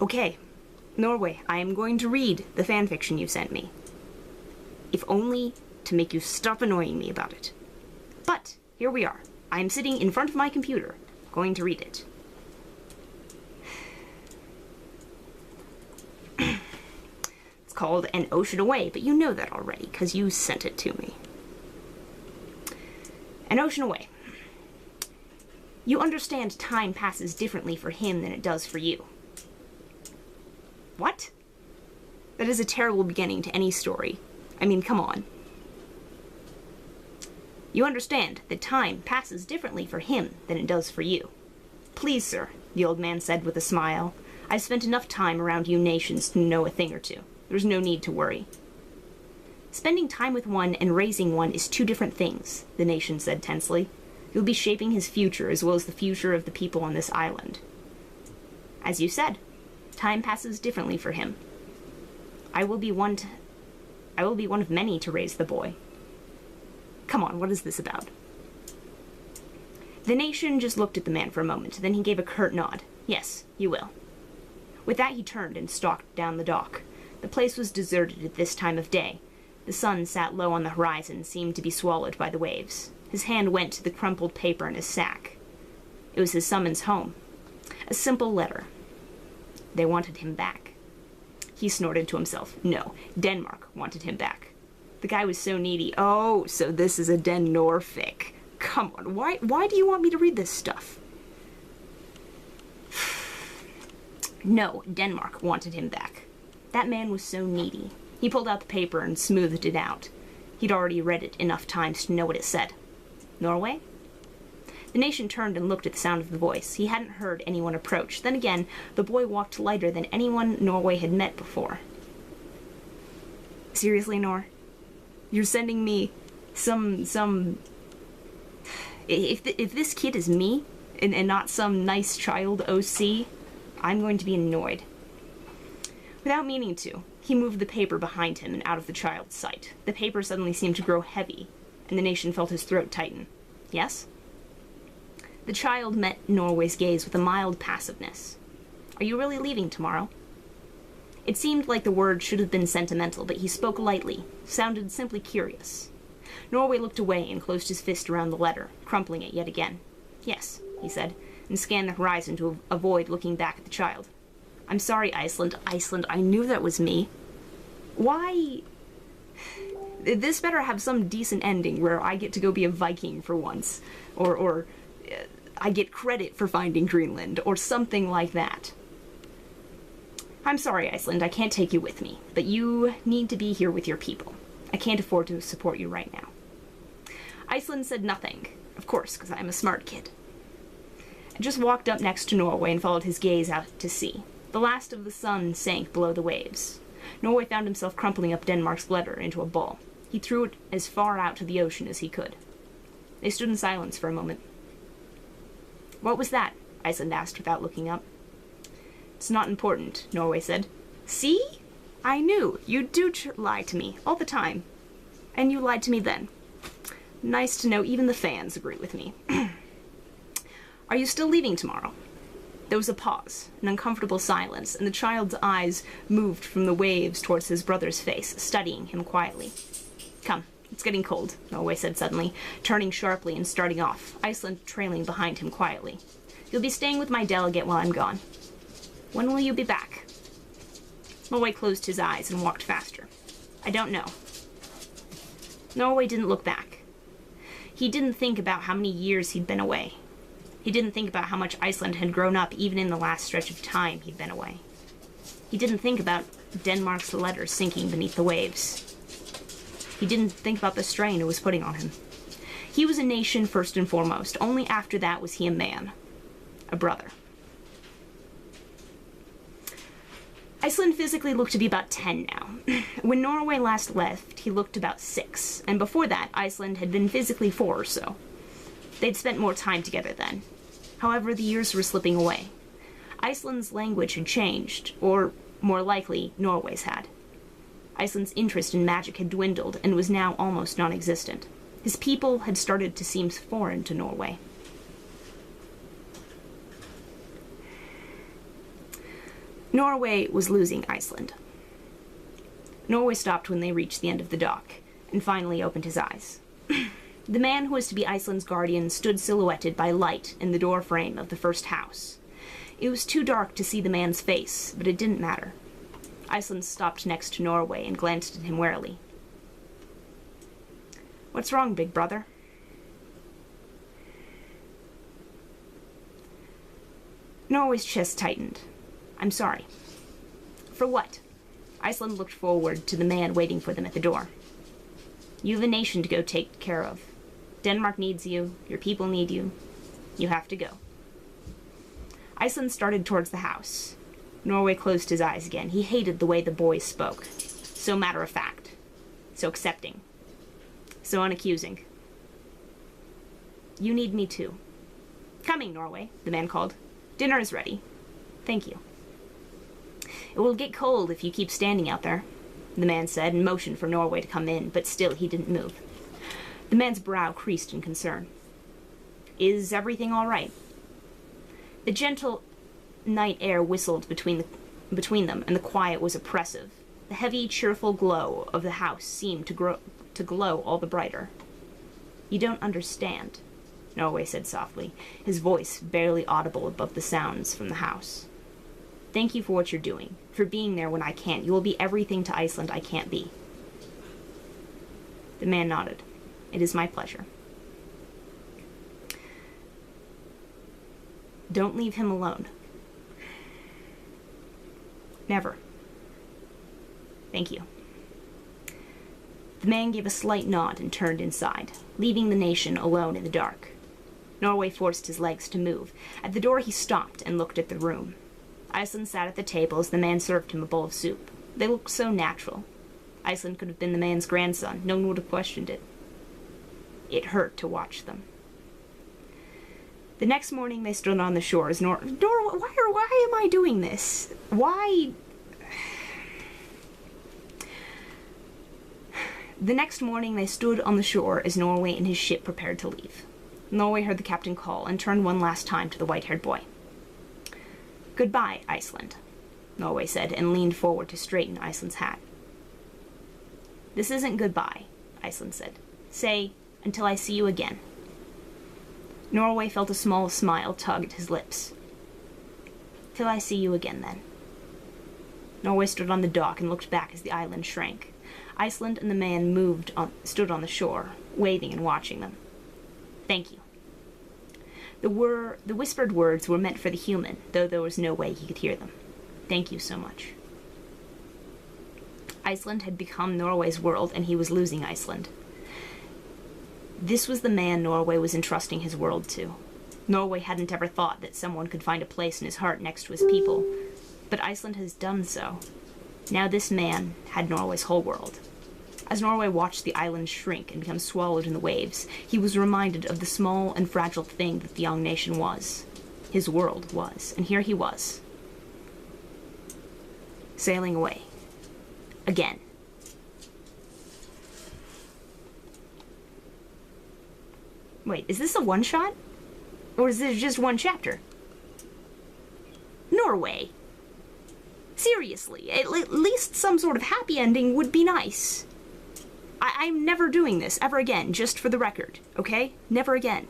Okay, Norway, I am going to read the fanfiction you sent me. If only to make you stop annoying me about it. But, here we are. I am sitting in front of my computer, going to read it. It's called An Ocean Away, but you know that already, because you sent it to me. An Ocean Away. You understand time passes differently for him than it does for you. What? That is a terrible beginning to any story. I mean, come on. You understand that time passes differently for him than it does for you. Please, sir, the old man said with a smile. I've spent enough time around you nations to know a thing or two. There's no need to worry. Spending time with one and raising one is two different things, the nation said tensely. You'll be shaping his future as well as the future of the people on this island. As you said, time passes differently for him. I will be one of many to raise the boy. Come on, what is this about? The nation just looked at the man for a moment, then he gave a curt nod. Yes, you will. With that he turned and stalked down the dock. The place was deserted at this time of day. The sun sat low on the horizon and seemed to be swallowed by the waves. His hand went to the crumpled paper in his sack. It was his summons home. A simple letter. They wanted him back. He snorted to himself. No, Denmark wanted him back. The guy was so needy. Oh, so this is a Den Norfic. Come on, why do you want me to read this stuff? No, Denmark wanted him back. That man was so needy. He pulled out the paper and smoothed it out. He'd already read it enough times to know what it said. Norway? The nation turned and looked at the sound of the voice. He hadn't heard anyone approach. Then again, the boy walked lighter than anyone Norway had met before. Seriously, Nor? You're sending me some... If this kid is me, and not some nice child OC, I'm going to be annoyed. Without meaning to, he moved the paper behind him and out of the child's sight. The paper suddenly seemed to grow heavy, and the nation felt his throat tighten. Yes? The child met Norway's gaze with a mild passiveness. Are you really leaving tomorrow? It seemed like the words should have been sentimental, but he spoke lightly, sounded simply curious. Norway looked away and closed his fist around the letter, crumpling it yet again. Yes, he said, and scanned the horizon to avoid looking back at the child. I'm sorry, Iceland. Iceland, I knew that was me. Why? This better have some decent ending where I get to go be a Viking for once. Or I get credit for finding Greenland, or something like that. I'm sorry, Iceland, I can't take you with me, but you need to be here with your people. I can't afford to support you right now. Iceland said nothing, of course, because I'm a smart kid. I just walked up next to Norway and followed his gaze out to sea. The last of the sun sank below the waves. Norway found himself crumpling up Denmark's letter into a ball. He threw it as far out to the ocean as he could. They stood in silence for a moment. What was that? Iceland asked without looking up. It's not important, Norway said. See? I knew. You do lie to me all the time. And you lied to me then. Nice to know even the fans agree with me. Are you still leaving tomorrow? There was a pause, an uncomfortable silence, and the child's eyes moved from the waves towards his brother's face, studying him quietly. Come, it's getting cold, Norway said suddenly, turning sharply and starting off, Iceland trailing behind him quietly. You'll be staying with my delegate while I'm gone. When will you be back? Norway closed his eyes and walked faster. I don't know. Norway didn't look back. He didn't think about how many years he'd been away. He didn't think about how much Iceland had grown up even in the last stretch of time he'd been away. He didn't think about Denmark's letter sinking beneath the waves. He didn't think about the strain it was putting on him. He was a nation first and foremost. Only after that was he a man. A brother. Iceland physically looked to be about 10 now. When Norway last left, he looked about 6, and before that, Iceland had been physically 4 or so. They'd spent more time together then. However, the years were slipping away. Iceland's language had changed, or, more likely, Norway's had. Iceland's interest in magic had dwindled and was now almost non-existent. His people had started to seem foreign to Norway. Norway was losing Iceland. Norway stopped when they reached the end of the dock, and finally opened his eyes. The man who was to be Iceland's guardian stood silhouetted by light in the door frame of the first house. It was too dark to see the man's face, but it didn't matter. Iceland stopped next to Norway and glanced at him warily. "What's wrong, big brother?" Norway's chest tightened. "I'm sorry." "For what?" Iceland looked forward to the man waiting for them at the door. "You have a nation to go take care of. Denmark needs you. Your people need you. You have to go." Iceland started towards the house. Norway closed his eyes again. He hated the way the boys spoke. So matter-of-fact. So accepting. So unaccusing. "You need me too." "Coming, Norway," the man called. "Dinner is ready." "Thank you." "It will get cold if you keep standing out there," the man said, and motioned for Norway to come in, but still he didn't move. The man's brow creased in concern. "Is everything all right?" The gentle night air whistled between them, and the quiet was oppressive. The heavy, cheerful glow of the house seemed to glow all the brighter. "You don't understand," Norway said softly, his voice barely audible above the sounds from the house. "Thank you for what you're doing, for being there when I can't. You will be everything to Iceland I can't be." The man nodded. "It is my pleasure." "Don't leave him alone." "Never." "Thank you." The man gave a slight nod and turned inside, leaving the nation alone in the dark. Norway forced his legs to move. At the door he stopped and looked at the room. Iceland sat at the table as the man served him a bowl of soup. They looked so natural. Iceland could have been the man's grandson. No one would have questioned it. It hurt to watch them. The next morning they stood on the shore as why am I doing this? Why? The next morning they stood on the shore as Norway and his ship prepared to leave. Norway heard the captain call and turned one last time to the white-haired boy. "Goodbye, Iceland," Norway said, and leaned forward to straighten Iceland's hat. "This isn't goodbye," Iceland said. "Say, until I see you again." Norway felt a small smile tug at his lips. "Till I see you again, then." Norway stood on the dock and looked back as the island shrank. Iceland and the man stood on the shore, waving and watching them. "Thank you." The whispered words were meant for the human, though there was no way he could hear them. "Thank you so much." Iceland had become Norway's world, and he was losing Iceland. This was the man Norway was entrusting his world to. Norway hadn't ever thought that someone could find a place in his heart next to his people, but Iceland has done so. Now this man had Norway's whole world. As Norway watched the island shrink and become swallowed in the waves, he was reminded of the small and fragile thing that the young nation was. His world was, and here he was, sailing away. Again. Wait, is this a one-shot? Or is this just one chapter? Norway! Seriously, at least some sort of happy ending would be nice. I'm never doing this ever again, just for the record, okay? Never again.